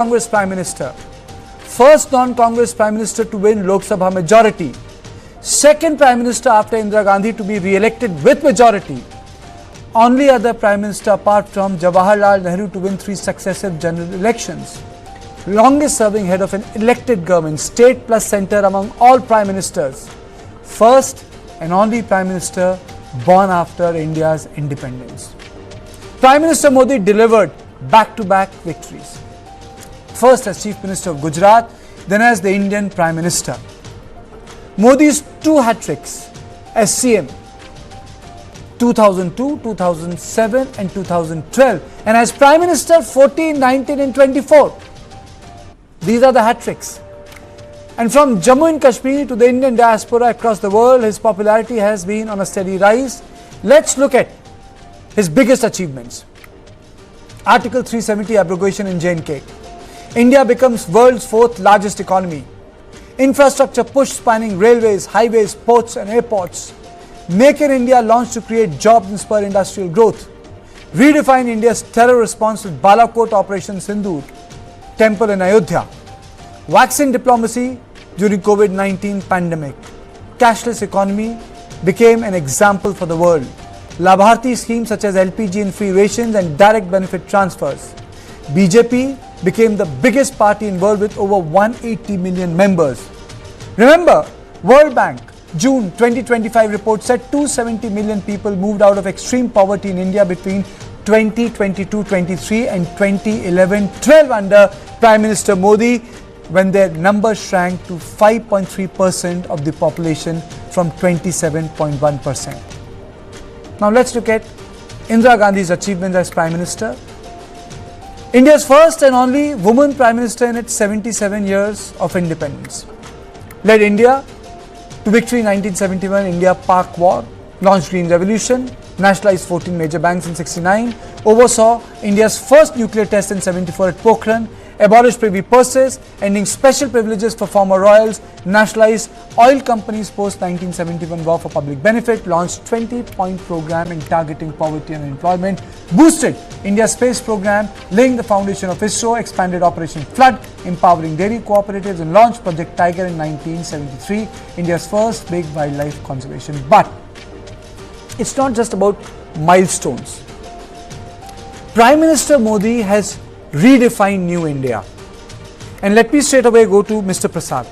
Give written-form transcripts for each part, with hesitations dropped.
Congress Prime Minister. First non-Congress Prime Minister to win Lok Sabha majority. Second Prime Minister after Indira Gandhi to be re-elected with majority. Only other Prime Minister apart from Jawaharlal Nehru to win 3 successive general elections. Longest serving head of an elected government, state plus centre among all Prime Ministers. First and only Prime Minister born after India's independence. Prime Minister Modi delivered back-to-back victories. First as Chief Minister of Gujarat, then as the Indian Prime Minister. Modi's 2 hat-tricks as CM, 2002, 2007 and 2012, and as Prime Minister 14, 19 and 24. These are the hat-tricks. And from Jammu and Kashmir to the Indian diaspora across the world, his popularity has been on a steady rise. Let's look at his biggest achievements. Article 370 abrogation in J&K. India becomes world's 4th largest economy. Infrastructure push spanning railways, highways, ports and airports. Make in India launched to create jobs and spur industrial growth. Redefine India's terror response with Balakot Operation Sindoor. Temple in Ayodhya. Vaccine diplomacy during COVID-19 pandemic. Cashless economy became an example for the world. Labharti schemes such as LPG and free rations and direct benefit transfers. BJP became the biggest party in the world with over 180 million members. Remember, World Bank June 2025 report said 270 million people moved out of extreme poverty in India between 2022-23 and 2011-12 under Prime Minister Modi, when their number shrank to 5.3% of the population from 27.1%. Now let's look at Indira Gandhi's achievements as Prime Minister. India's first and only woman Prime Minister in its 77 years of independence. Led India to victory in 1971 India-Pak War, launched Green Revolution, nationalized 14 major banks in 69, oversaw India's first nuclear test in 74 at Pokhran, abolished privy purses, ending special privileges for former royals, nationalized oil companies post 1971 war for public benefit, launched 20-point program in targeting poverty and unemployment, boosted India's space program, laying the foundation of ISRO, expanded Operation Flood, empowering dairy cooperatives, and launched Project Tiger in 1973, India's first big wildlife conservation. But it's not just about milestones. Prime Minister Modi has redefined New India. And let me straight away go to Mr. Prasad.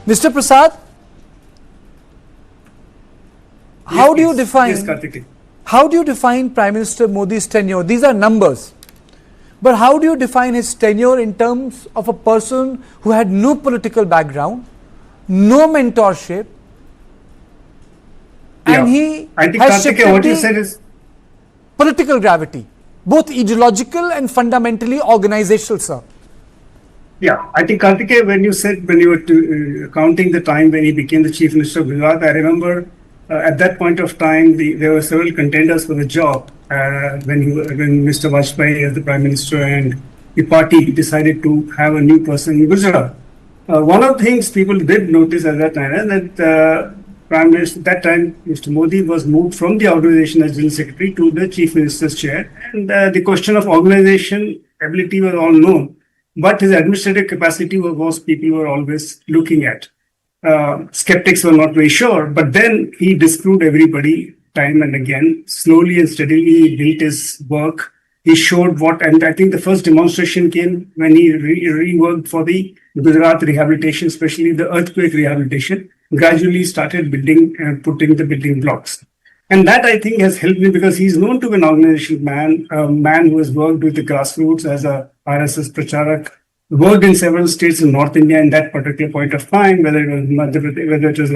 Mr. Prasad, how do you define Prime Minister Modi's tenure? These are numbers. But how do you define his tenure in terms of a person who had no political background, no mentorship, and he has shifted what you said is political gravity, both ideological and fundamentally organizational, sir? Yeah, I think Karthikeya, when you were counting the time when he became the Chief Minister of Gujarat, I remember at that point of time there were several contenders for the job when Mr. Vajpayee as the Prime Minister and the party decided to have a new person in Gujarat. One of the things people did notice at that time is that Prime Minister, that time, Mr. Modi was moved from the organization as General Secretary to the Chief Minister's chair. And the question of organization ability was all known. But his administrative capacity was people were always looking at. Skeptics were not very sure. But then he disproved everybody time and again. Slowly and steadily he built his work. He showed what, and I think the first demonstration came when he reworked for the Gujarat rehabilitation, especially the earthquake rehabilitation. Gradually started building and putting the building blocks. And that I think has helped me because he's known to be an organizational man, a man who has worked with the grassroots as a RSS Pracharak, worked in several states in North India in that particular point of time, whether it was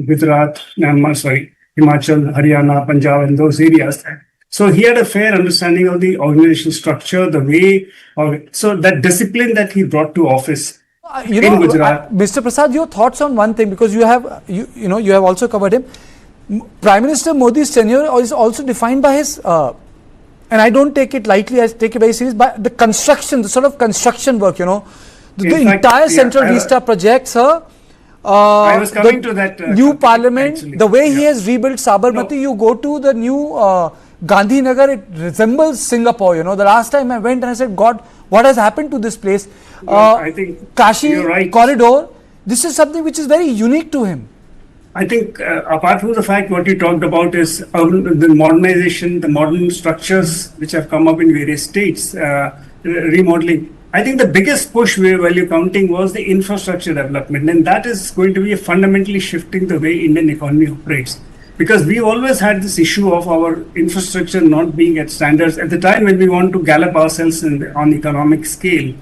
Gujarat, Himachal, Haryana, Punjab, and those areas. So he had a fair understanding of the organizational structure, the way, so that discipline that he brought to office. Mr. Prasad, your thoughts on one thing, because you have also covered him. Prime Minister Modi's tenure is also defined by his, and I don't take it lightly, I take it very serious, by the construction, the sort of construction work, the entire Central Vista project, sir. I was coming to that. New parliament, actually, the way he has rebuilt Sabarmati, you go to the new Gandhinagar, it resembles Singapore. The last time I went and I said, God, what has happened to this place. Well, I think Kashi you're right. corridor, this is something which is very unique to him. I think apart from the fact what you talked about is the modernization, the modern structures which have come up in various states, remodeling. I think the biggest push value counting was the infrastructure development, and that is going to be fundamentally shifting the way Indian economy operates. Because we always had this issue of our infrastructure not being at standards. At the time when we want to gallop ourselves on economic scale,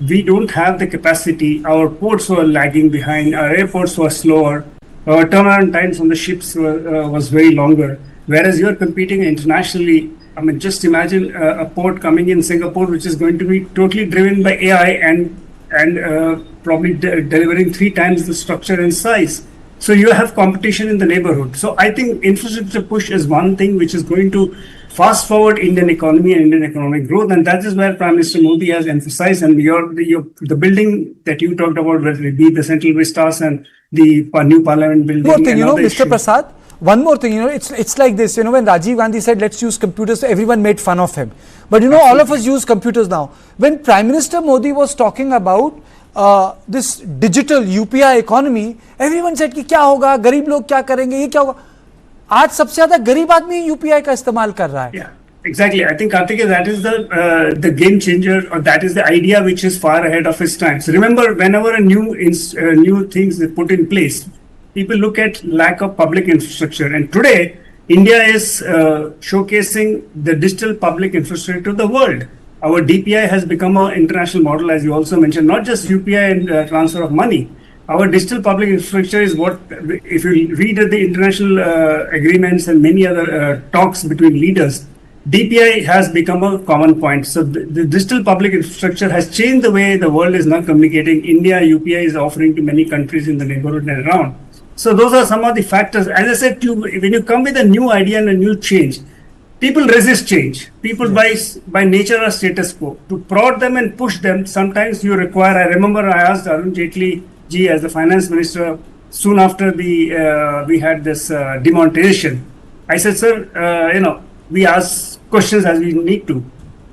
we don't have the capacity. Our ports were lagging behind, our airports were slower, our turnaround times on the ships was very longer. Whereas you're competing internationally, I mean, just imagine a port coming in Singapore, which is going to be totally driven by AI and probably delivering 3 times the structure and size. So you have competition in the neighborhood. So I think infrastructure push is one thing which is going to fast forward Indian economy and Indian economic growth, and that is where Prime Minister Modi has emphasized. And the building that you talked about, whether it be the Central Vistas and the new Parliament building. One more thing, Mr. Prasad. One more thing, it's like this. When Rajiv Gandhi said, "Let's use computers," everyone made fun of him. But all of us use computers now. When Prime Minister Modi was talking about this digital UPI economy, everyone said कि क्या होगा, गरीब लोग क्या करेंगे, ये क्या होगा. आज सबसे ज़्यादा गरीब आदमी UPI का इस्तेमाल कर रहा है. Yeah, exactly. I think Karthikeya, that is the game changer, or that is the idea which is far ahead of its time. So remember, whenever a new things is put in place, people look at lack of public infrastructure, and today India is showcasing the digital public infrastructure to the world. Our DPI has become an international model, as you also mentioned, not just UPI and transfer of money. Our digital public infrastructure is what, if you read the international agreements and many other talks between leaders, DPI has become a common point. So the digital public infrastructure has changed the way the world is now communicating. India, UPI is offering to many countries in the neighborhood and around. So those are some of the factors. As I said, when you come with a new idea and a new change, people resist change. People by nature are status quo. To prod them and push them, sometimes you require. I remember I asked Arun Jaitley ji as the finance minister soon after we had this demonetization. I said, sir, we ask questions as we need to.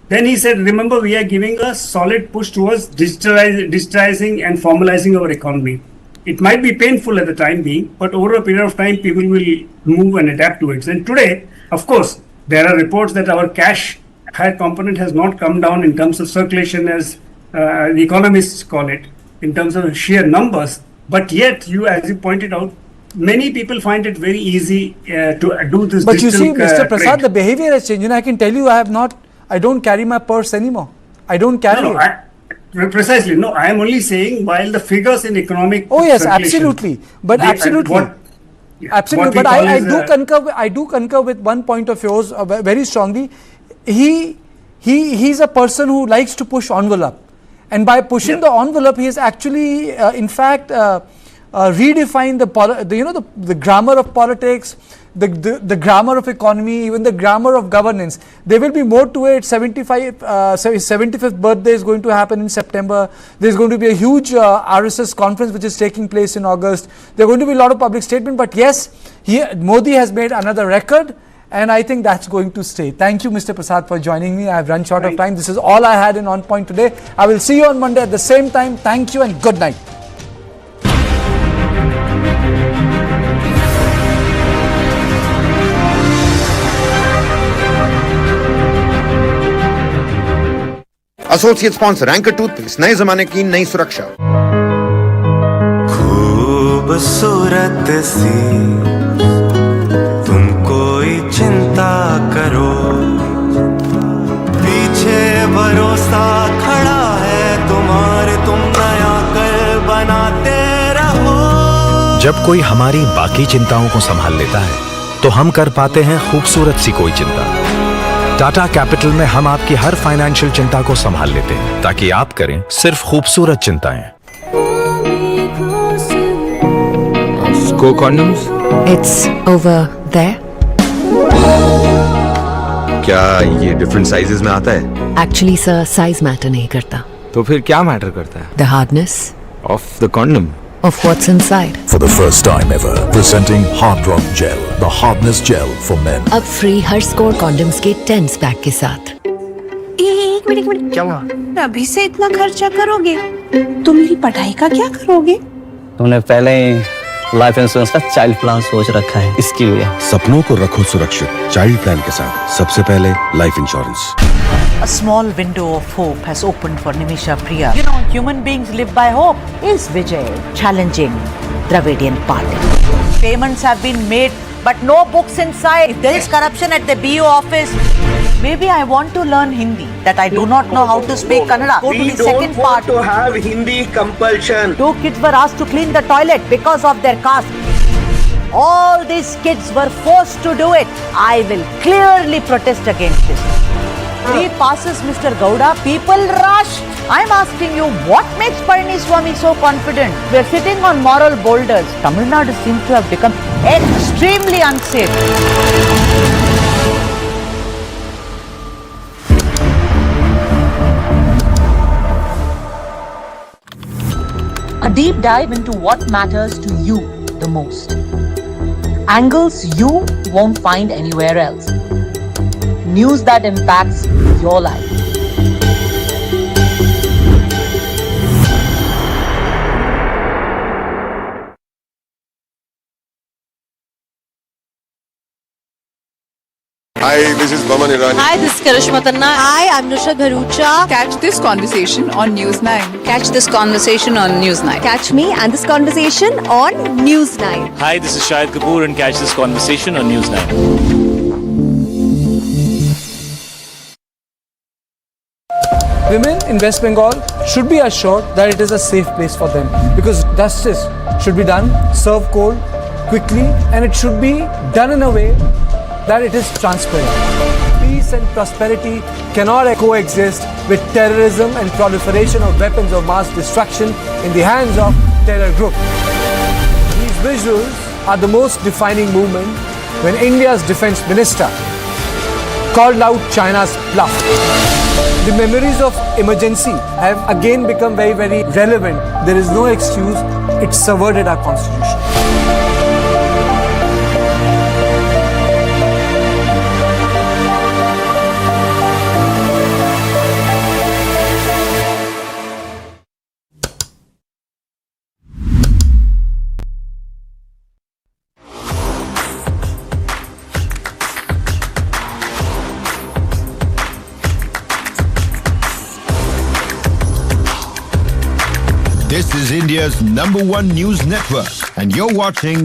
Then he said, remember, we are giving a solid push towards digitizing and formalizing our economy. It might be painful at the time being, but over a period of time, people will move and adapt to it. And today, of course, there are reports that our cash component has not come down in terms of circulation, as the economists call it, in terms of sheer numbers. But yet, as you pointed out, many people find it very easy to do this. But you see, Mr. Prasad, the behavior has changed. I can tell you, I don't carry my purse anymore. I don't carry it. Precisely. No, I am only saying while the figures in economic. Oh yes, absolutely. But absolutely. Absolutely, but I do concur with one point of yours very strongly. He's a person who likes to push envelope, and by pushing the envelope, he has actually, in fact, redefined the grammar of politics, the grammar of economy, even the grammar of governance. There will be more to it. 75th birthday is going to happen in September. There's going to be a huge RSS conference which is taking place in August. There are going to be a lot of public statements. But yes, Modi has made another record, and I think that's going to stay. Thank you, Mr. Prasad, for joining me. I have run short of time. This is all I had in On Point today. I will see you on Monday at the same time. Thank you and good night. Associate sponsor anchor toothpaste, नए जमाने की नई सुरक्षा। खूबसूरत सी तुम कोई चिंता करो, पीछे भरोसा खड़ा है तुम्हारे, तुम नया कर बनाते रहो। जब कोई हमारी बाकी चिंताओं को संभाल लेता है तो हम कर पाते हैं खूबसूरत सी कोई चिंता। टाटा कैपिटल में हम आपकी हर फाइनेंशियल चिंता को संभाल लेते हैं ताकि आप करें सिर्फ खूबसूरत चिंताएं। Go condoms? It's over there. क्या ये डिफरेंट साइजेस में आता है? Actually sir, size matter नहीं करता। तो फिर क्या मैटर करता है? The hardness Of the condom. of what's inside. For the first time ever, presenting Hard Rock Gel, the hardness gel for men. अब फ्री हर स्कोर कॉन्डम्स के 10s पैक के साथ। एक मिनट क्या हुआ? अभी से इतना खर्चा करोगे तो मेरी पढ़ाई का क्या करोगे? तुमने पहले ही लाइफ इंश्योरेंस का चाइल्ड प्लान सोच रखा है इसके लिए। सपनों को रखो सुरक्षित चाइल्ड प्लान के साथ। सबसे पहले life insurance. A small window of hope has opened for Nimisha Priya. You know, human beings live by hope. Is Vijay challenging Dravidian party? Payments have been made, but no books inside. If there is corruption at the BO office, maybe I want to learn Hindi. That I do not know how to speak Kannada. Go to the second part. to have Hindi compulsion. 2 kids were asked to clean the toilet because of their caste. All these kids were forced to do it. I will clearly protest against this. 3 passes, Mr. Gowda. People rush. I'm asking you, what makes Palaniswamy so confident? We're sitting on moral boulders. Tamil Nadu seems to have become extremely unsafe. A deep dive into what matters to you the most. Angles you won't find anywhere else. News that impacts your life. Hi, this is Baman Irani. Hi, this is Karishma Tanna. Hi, I'm Nushat Bharucha. Catch this conversation on News9. Catch this conversation on News9. Catch me and this conversation on News9. Hi, this is Shahid Kapoor and catch this conversation on News9. Women in West Bengal should be assured that it is a safe place for them, because justice should be done, served cold, quickly, and it should be done in a way that it is transparent. Peace and prosperity cannot coexist with terrorism and proliferation of weapons of mass destruction in the hands of terror groups. These visuals are the most defining moment when India's defense minister called out China's bluff. The memories of emergency have again become very, very relevant. There is no excuse. It subverted our constitution. This is India's #1 news network, and you're watching